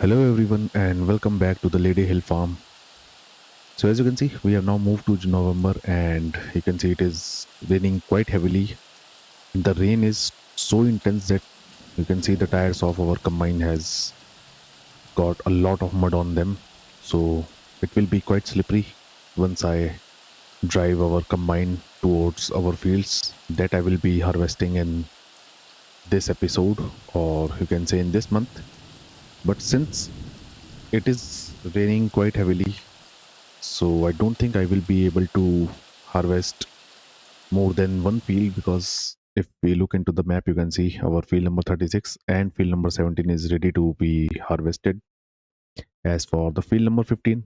Hello everyone and welcome back to the Ladyhill farm. So as you can see, we have now moved to November and you can see it is raining quite heavily. The rain is so intense that you can see the tires of our combine has got a lot of mud on them. So it will be quite slippery once I drive our combine towards our fields that I will be harvesting in this episode, or you can say in this month. But since it is raining quite heavily, so I don't think I will be able to harvest more than one field, because if we look into the map, you can see our field number 36 and field number 17 is ready to be harvested. As for the field number 15,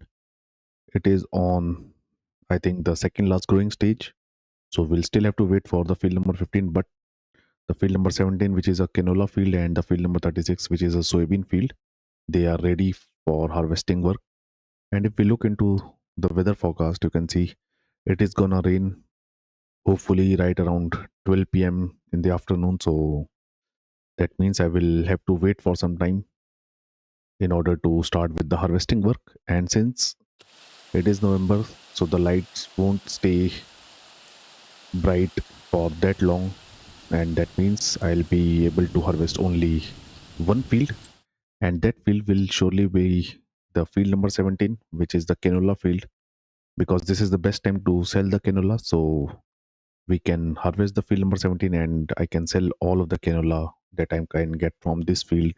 it is on, I think, the second last growing stage. So we'll still have to wait for the field number 15, but the field number 17, which is a canola field, and the field number 36, which is a soybean field, they are ready for harvesting work. And if we look into the weather forecast, you can see it is gonna rain hopefully right around 12 p.m. in the afternoon. So that means I will have to wait for some time in order to start with the harvesting work. And since it is November, so the lights won't stay bright for that long, and that means I'll be able to harvest only one field, and that field will surely be the field number 17, which is the canola field, because this is the best time to sell the canola. So we can harvest the field number 17 and I can sell all of the canola that I can get from this field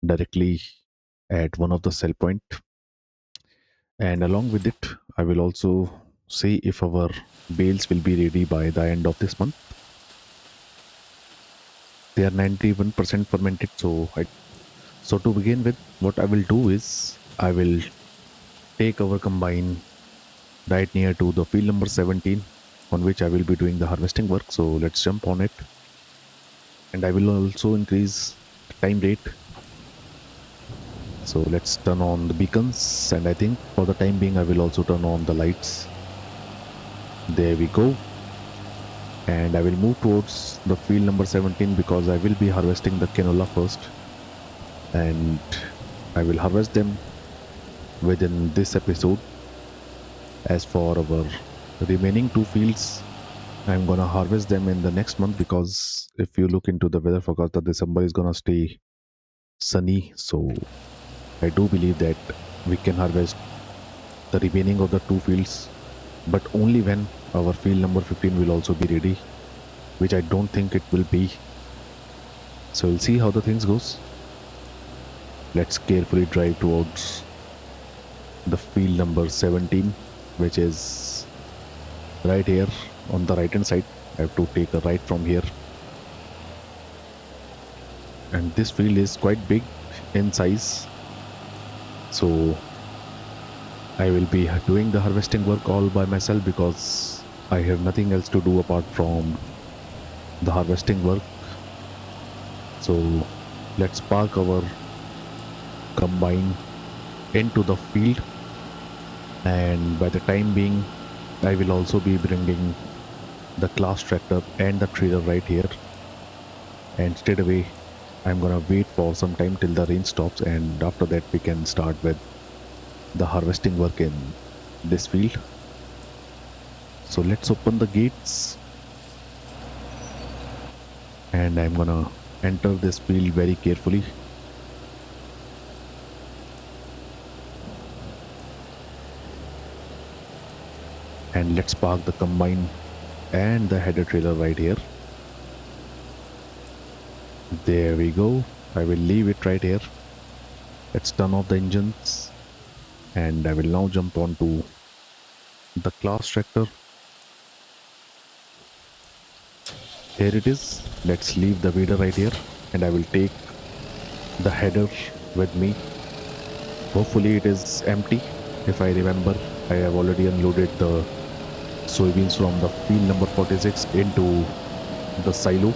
directly at one of the sell point. And along with it, I will also see if our bales will be ready by the end of this month. They are 91% fermented. So to begin with, what I will do is I will take our combine right near to the field number 17 on which I will be doing the harvesting work. So let's jump on it, and I will also increase the time rate. So let's turn on the beacons, and I think for the time being I will also turn on the lights. There we go. And I will move towards the field number 17 because I will be harvesting the canola first, and I will harvest them within this episode. As for our remaining two fields, I'm gonna harvest them in the next month, because if you look into the weather forecast, the December is gonna stay sunny. So I do believe that we can harvest the remaining of the two fields, but only when our field number 15 will also be ready, which I don't think it will be. So we'll see how the things goes. Let's carefully drive towards the field number 17, which is right here on the right hand side. I have to take a right from here, and this field is quite big in size. So I will be doing the harvesting work all by myself because I have nothing else to do apart from the harvesting work. So let's park our combine into the field, and by the time being I will also be bringing the class tractor and the trailer right here, and straight away I'm gonna wait for some time till the rain stops, and after that we can start with the harvesting work in this field. So let's open the gates, and I'm gonna enter this field very carefully. And let's park the combine and the header trailer right here. There we go. I will leave it right here. Let's turn off the engines, and I will now jump onto the class tractor. Here it is. Let's leave the wader right here, and I will take the header with me. Hopefully it is empty. If I remember, I have already unloaded the soybeans from the field number 46 into the silo.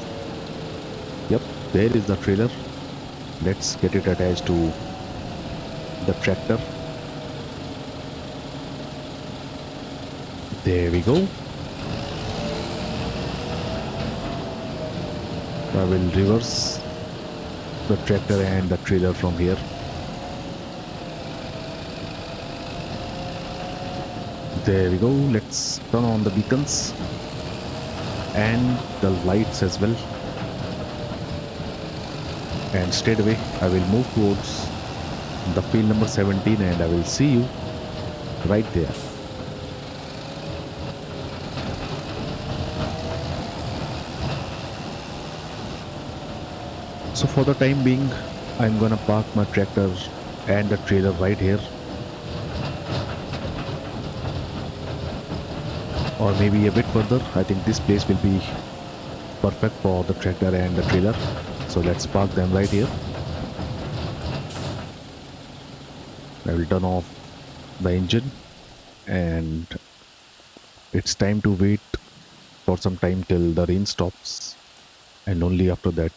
Yep, there is the trailer. Let's get it attached to the tractor. There we go. I will reverse the tractor and the trailer from here. There we go. Let's turn on the beacons and the lights as well. And straight away, I will move towards the field number 17 and I will see you right there. So for the time being, I'm gonna park my tractor and the trailer right here, or maybe a bit further. I think this place will be perfect for the tractor and the trailer. So let's park them right here. I will turn off the engine and it's time to wait for some time till the rain stops. And only after that,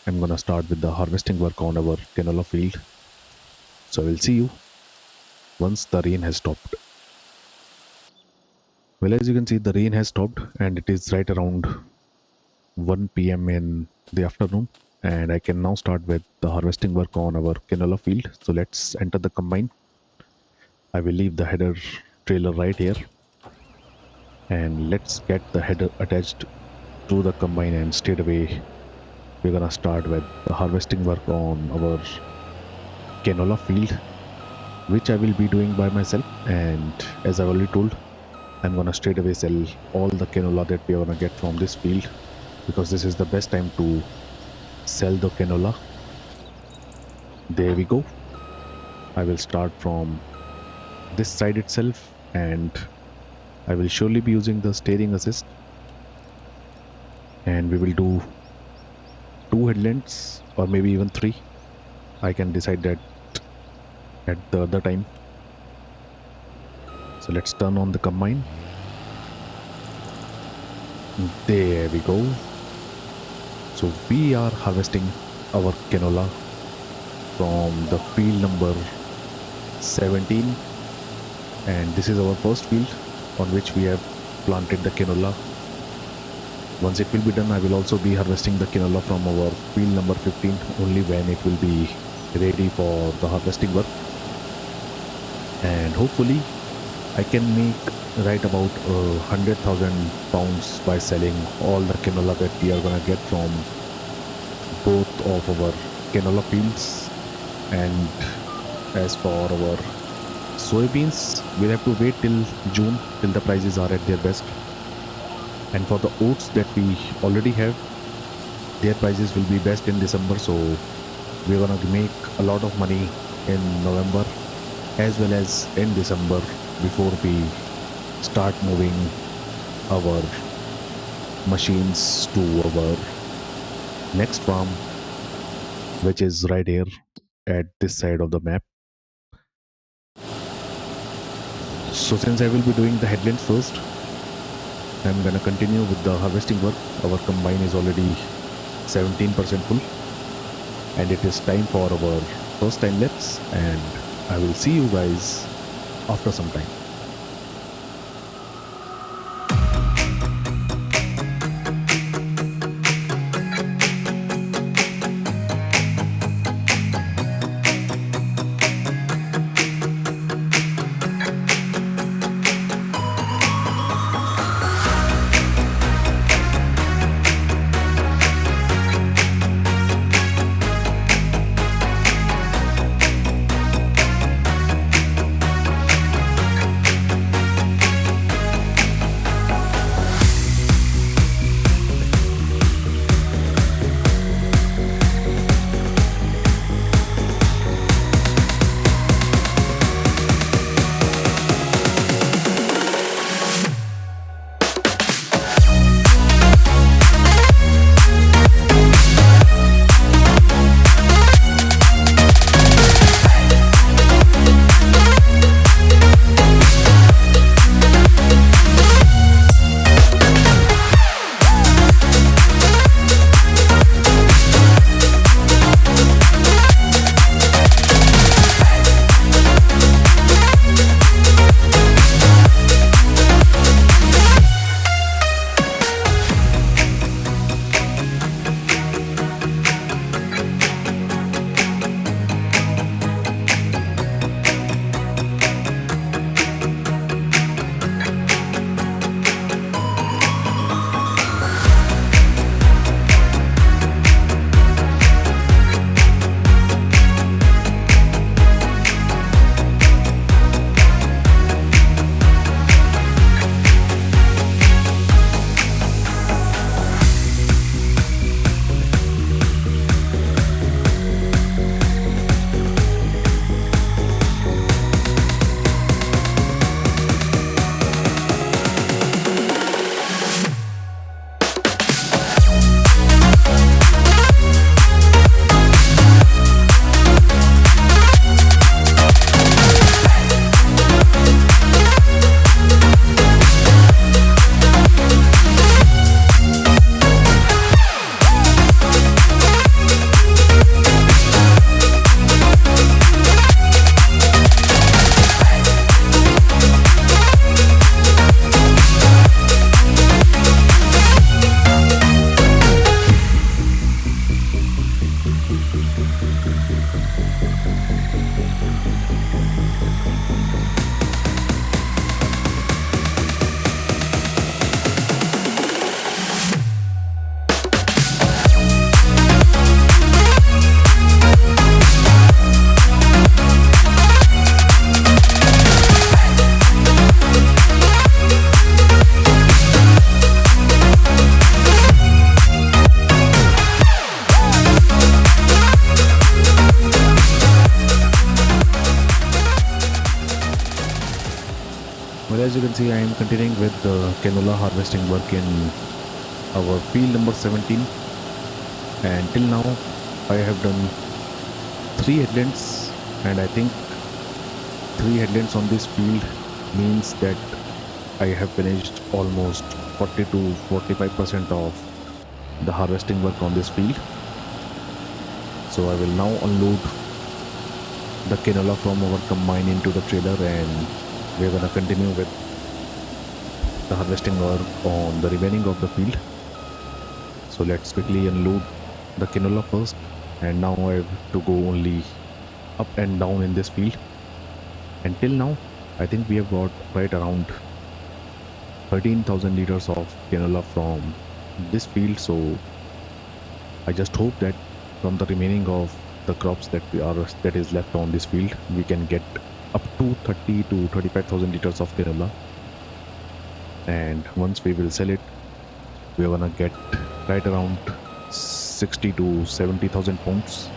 I'm gonna start with the harvesting work on our canola field. So I will see you once the rain has stopped. Well, as you can see, the rain has stopped and it is right around 1 p.m. in the afternoon. And I can now start with the harvesting work on our canola field. So let's enter the combine. I will leave the header trailer right here and let's get the header attached to the combine, and straight away we're gonna start with the harvesting work on our canola field, which I will be doing by myself. And as I already told, I'm gonna straight away sell all the canola that we are gonna get from this field, because this is the best time to sell the canola. There we go. I will start from this side itself and I will surely be using the steering assist, and we will do two headlands or maybe even three. I can decide that at the other time. So let's turn on the combine. There we go. So we are harvesting our canola from the field number 17, and this is our first field on which we have planted the canola. Once it will be done, I will also be harvesting the canola from our field number 15 only when it will be ready for the harvesting work. And hopefully I can make right about 100,000 pounds by selling all the canola that we are gonna get from both of our canola fields. And as for our soybeans, we'll have to wait till June till the prices are at their best. And for the oats that we already have, their prices will be best in December. So we're gonna make a lot of money in November as well as in December before we start moving our machines to our next farm, which is right here at this side of the map. So since I will be doing the headlands first, I'm gonna continue with the harvesting work. Our combine is already 17% full and it is time for our first time lapse, and I will see you guys after some time. as you can see, I am continuing with the canola harvesting work in our field number 17. And till now, I have done three headlands, and I think three headlands on this field means that I have finished almost 40 to 45% of the harvesting work on this field. So I will now unload the canola from our combine into the trailer, and we're gonna continue with the harvesting work on the remaining of the field. So let's quickly unload the canola first, and now I have to go only up and down in this field. Until now, I think we have got right around 13,000 liters of canola from this field. So I just hope that from the remaining of the crops that is left on this field, we can get up to 30 to 35,000 liters of canola. And once we will sell it, we're gonna get right around 60 to 70,000 pounds.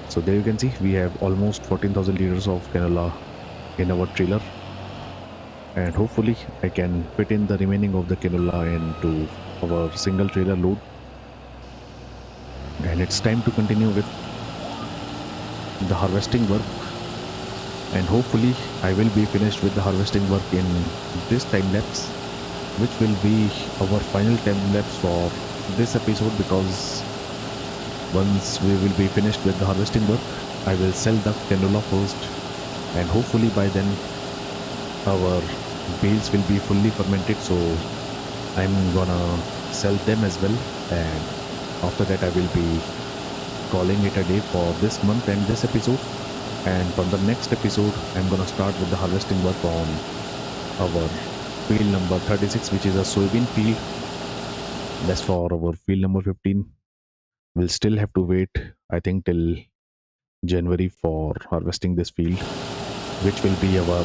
So there you can see we have almost 14,000 liters of canola in our trailer, and hopefully I can fit in the remaining of the canola into our single trailer load. And it's time to continue with the harvesting work, and hopefully I will be finished with the harvesting work in this time lapse, which will be our final time lapse for this episode, because once we will be finished with the harvesting work, I will sell the canola first, and hopefully by then our bales will be fully fermented, so I'm gonna sell them as well. And after that I will be calling it a day for this month and this episode. And from the next episode, I'm gonna start with the harvesting work on our field number 36, which is a soybean field. That's for our field number 15. We'll still have to wait, I think, till January for harvesting this field, which will be our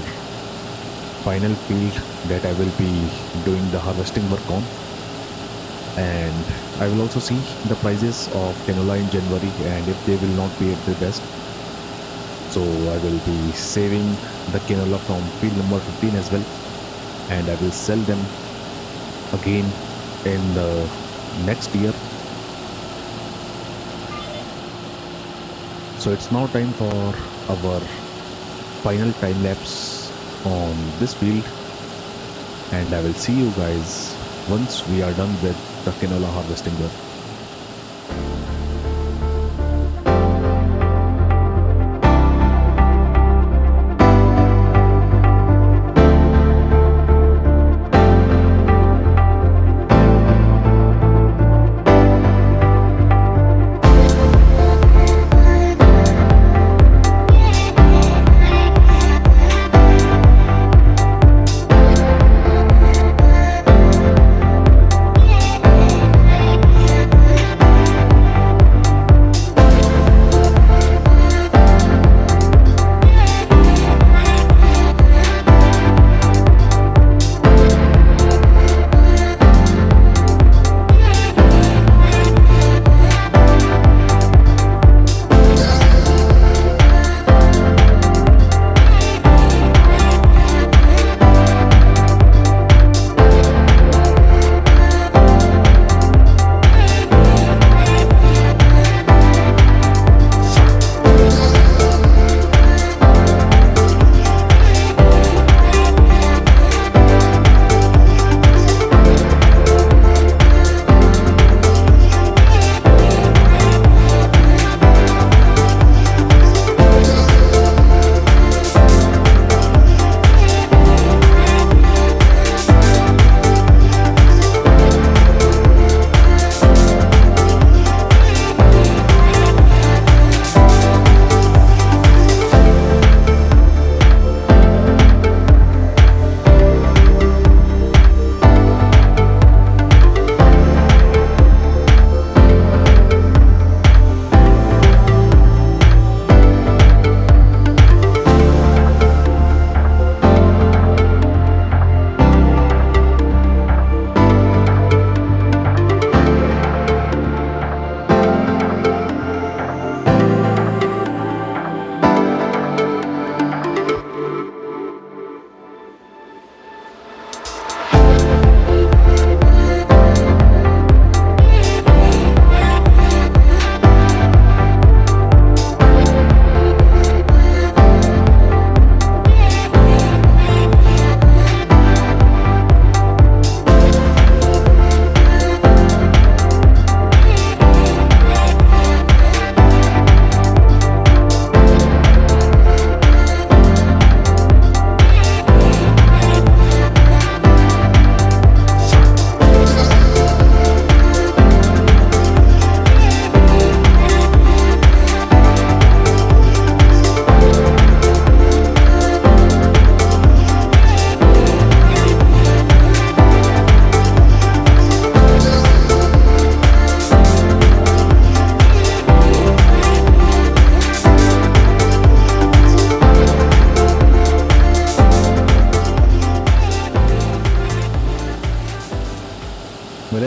final field that I will be doing the harvesting work on. And I will also see the prices of canola in January, and if they will not be at the best, so I will be saving the canola from field number 15 as well, and I will sell them again in the next year. So it's now time for our final time lapse on this field, and I will see you guys once we are done with the canola harvesting work.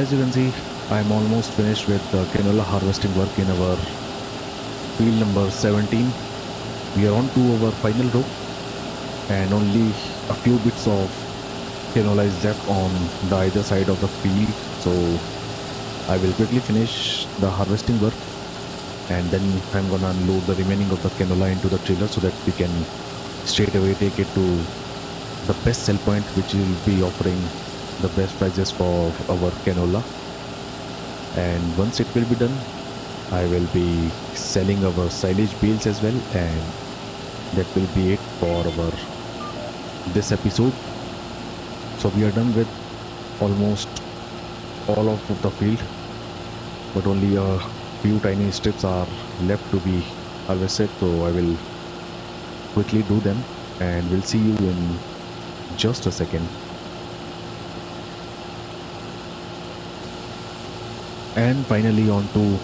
as you can see, I'm almost finished with the canola harvesting work in our field number 17. We are on to our final row, and only a few bits of canola is left on the either side of the field. So I will quickly finish the harvesting work, and then I'm gonna unload the remaining of the canola into the trailer so that we can straight away take it to the best sell point, which will be offering the best prices for our canola. And once it will be done, I will be selling our silage bales as well, and that will be it for our this episode. So we are done with almost all of the field, but only a few tiny strips are left to be harvested. So I will quickly do them, and we'll see you in just a second. And finally on to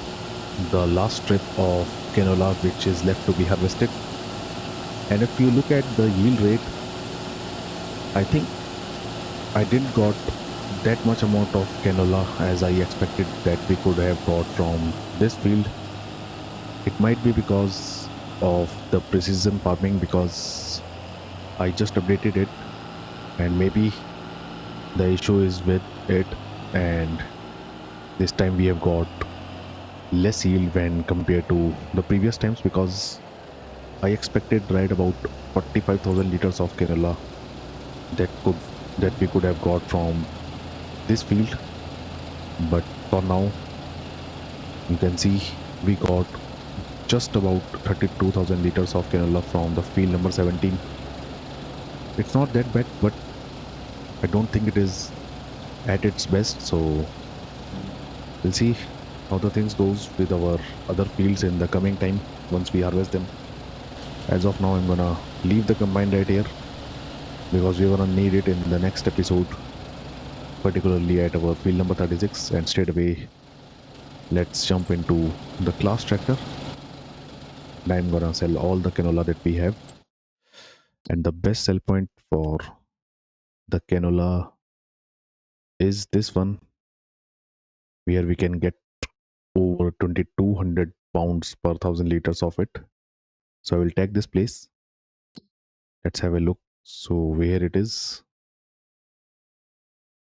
the last strip of canola which is left to be harvested. And if you look at the yield rate, I think I didn't got that much amount of canola as I expected that we could have got from this field. It might be because of the precision farming, because I just updated it, and maybe the issue is with it, and this time we have got less yield when compared to the previous times, because I expected right about 45,000 liters of canola that could that we could have got from this field. But for now, you can see we got just about 32,000 liters of canola from the field number 17. It's not that bad, but I don't think it is at its best. So we'll see how the things goes with our other fields in the coming time once we harvest them. As of now, I'm gonna leave the combine right here because we're gonna need it in the next episode, particularly at our field number 36. And straight away, let's jump into the class tractor, and I'm gonna sell all the canola that we have. And the best sell point for the canola is this one, where we can get over 2200 pounds per 1,000 liters of it. So I will tag this place. Let's have a look. So where it is?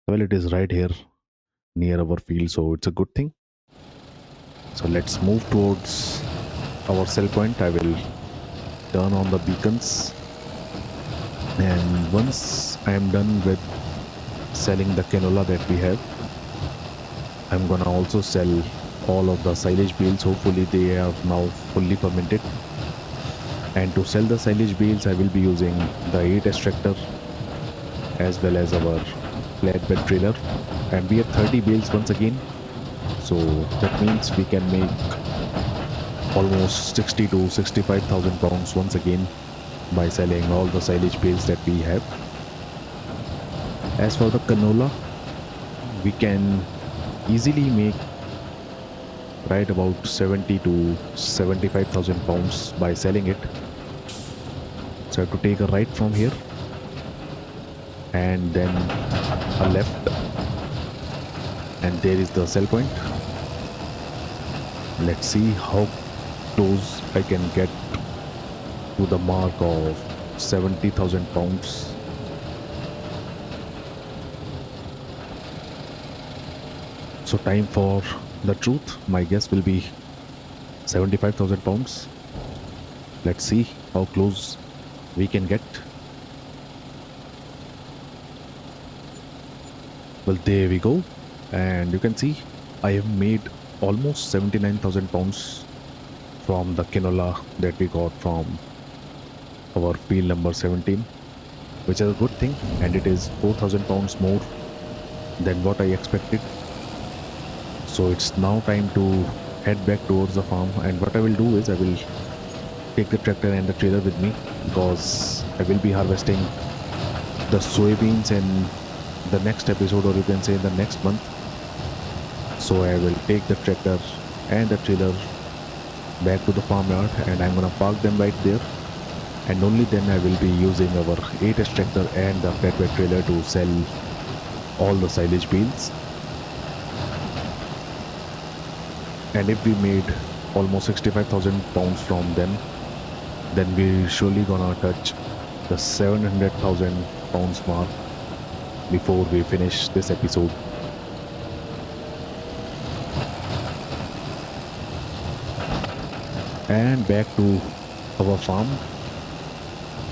Well, it is right here near our field, so it's a good thing. So let's move towards our sell point. I will turn on the beacons, and once I am done with selling the canola that we have, I'm gonna also sell all of the silage bales. Hopefully they are now fully fermented. And to sell the silage bales, I will be using the 8S tractor as well as our flatbed trailer. And we have 30 bales once again. So that means we can make almost 60 to 65,000 pounds once again by selling all the silage bales that we have. As for the canola, we can easily make right about 70 to 75,000 pounds by selling it. So I have to take a right from here and then a left, and there is the sell point. Let's see how close I can get to the mark of 70,000 pounds. So time for the truth. My guess will be 75,000 pounds. Let's see how close we can get. Well, there we go. And you can see I have made almost 79,000 pounds from the canola that we got from our field number 17, which is a good thing, and it is 4,000 pounds more than what I expected. So it's now time to head back towards the farm, and what I will do is I will take the tractor and the trailer with me, because I will be harvesting the soybeans in the next episode, or you can say in the next month. So I will take the tractor and the trailer back to the farmyard, and I'm gonna park them right there, and only then I will be using our 8S tractor and the flatbed trailer to sell all the silage bales. And if we made almost 65,000 pounds from them, then we're surely gonna touch the 700,000 pounds mark before we finish this episode. And back to our farm,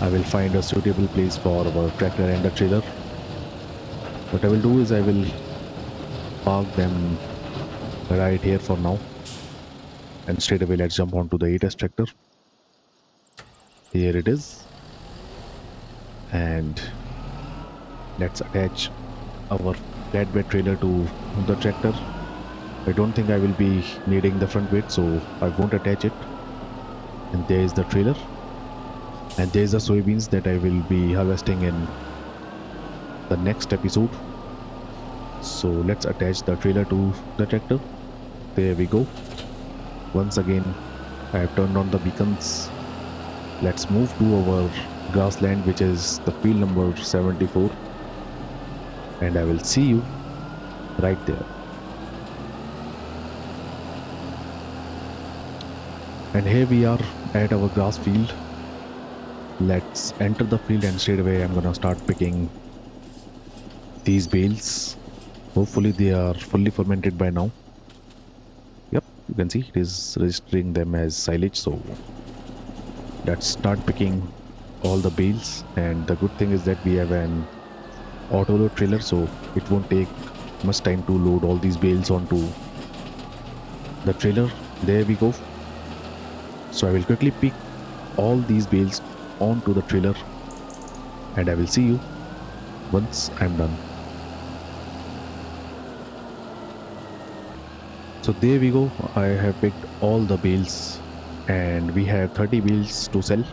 I will find a suitable place for our tractor and the trailer. What I will do is I will park them right here for now, and straight away let's jump onto the ATS tractor. Here it is, and let's attach our flatbed trailer to the tractor. I don't think I will be needing the front weight, so I won't attach it. And there is the trailer, and there's the soybeans that I will be harvesting in the next episode. So let's attach the trailer to the tractor. There we go. Once again, I have turned on the beacons. Let's move to our grassland, which is the field number 74, and I will see you right there. And here we are at our grass field. Let's enter the field, and straight away I'm gonna start picking these bales. Hopefully they are fully fermented by now. Yep, you can see it is registering them as silage. So let's start picking all the bales. And the good thing is that we have an auto load trailer, so it won't take much time to load all these bales onto the trailer. There we go. So I will quickly pick all these bales onto the trailer, and I will see you once I'm done. So there we go. I have picked all the bales, and we have 30 bales to sell.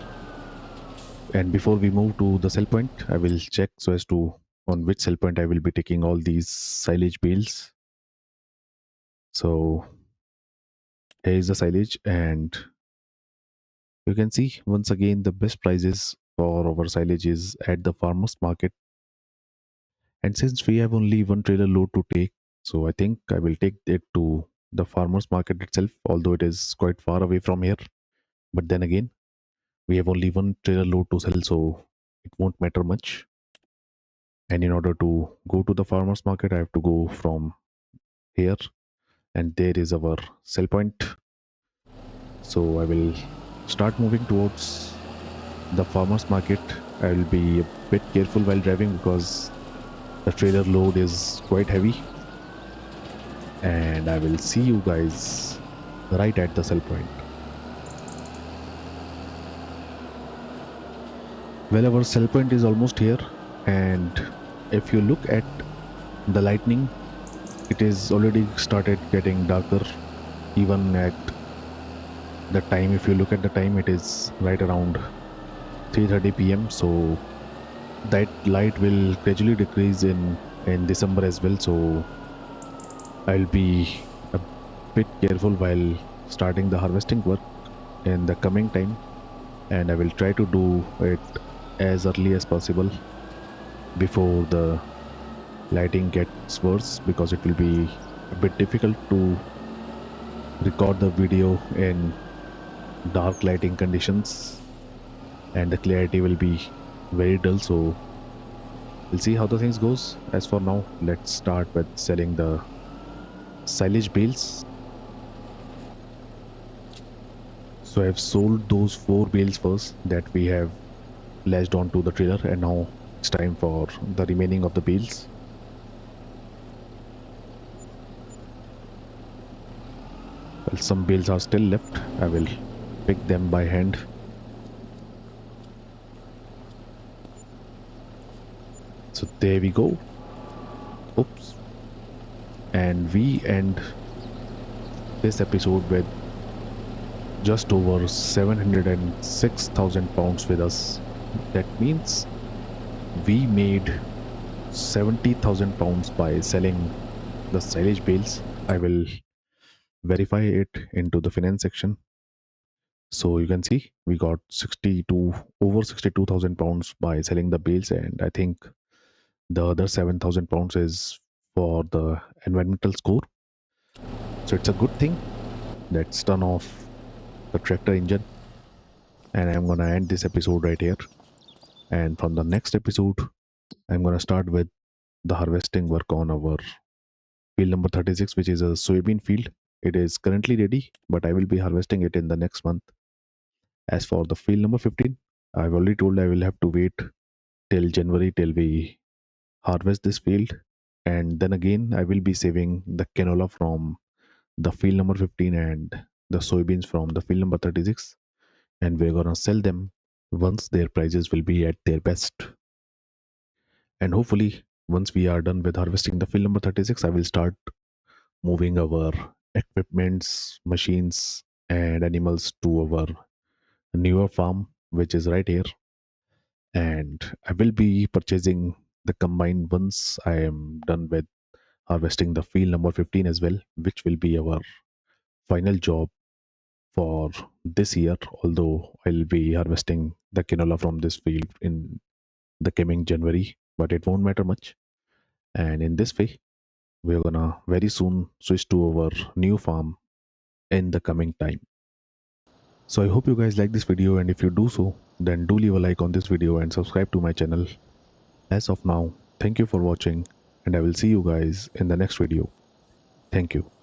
And before we move to the sell point, I will check so as to on which sell point I will be taking all these silage bales. So here is the silage, and you can see once again the best prices for our silage is at the farmers market. And since we have only one trailer load to take, so I think I will take it to the farmers market itself, although it is quite far away from here. But then again, we have only one trailer load to sell, so it won't matter much. And in order to go to the farmers market, I have to go from here, and there is our sell point. So I will start moving towards the farmers market. I will be a bit careful while driving because the trailer load is quite heavy, and I will see you guys right at the sell point. Well, our sell point is almost here, and if you look at the lightning, it is already started getting darker even at the time. If you look at the time, it is right around 3:30 p.m. So that light will gradually decrease in December as well. So I'll be a bit careful while starting the harvesting work in the coming time, and I will try to do it as early as possible before the lighting gets worse, because it will be a bit difficult to record the video in dark lighting conditions, and the clarity will be very dull. So we'll see how the things goes. As for now, let's start with selling the silage bales. So I've sold those 4 bales first that we have latched onto the trailer, and now it's time for the remaining of the bales. Well, some bales are still left. I will pick them by hand. So there we go. Oops. And we end this episode with just over 706,000 pounds with us. That means we made 70,000 pounds by selling the silage bales. I will verify it into the finance section. So you can see we got 62 over 62,000 pounds by selling the bales, and I think the other 7,000 pounds is for the environmental score. So it's a good thing. Let's turn off the tractor engine, and I'm gonna end this episode right here. And from the next episode, I'm gonna start with the harvesting work on our field number 36, which is a soybean field. It is currently ready, but I will be harvesting it in the next month. As for the field number 15, I've already told I will have to wait till January till we harvest this field. And then again, I will be saving the canola from the field number 15 and the soybeans from the field number 36. And we're gonna sell them once their prices will be at their best. And hopefully, once we are done with harvesting the field number 36, I will start moving our equipments, machines, and animals to our newer farm, which is right here. And I will be purchasing the combine once I am done with harvesting the field number 15 as well, which will be our final job for this year. Although I'll be harvesting the canola from this field in the coming January, but it won't matter much. And in this way, we're gonna very soon switch to our new farm in the coming time. So I hope you guys like this video, and if you do so, then do leave a like on this video and subscribe to my channel. As of now, thank you for watching, and I will see you guys in the next video. Thank you.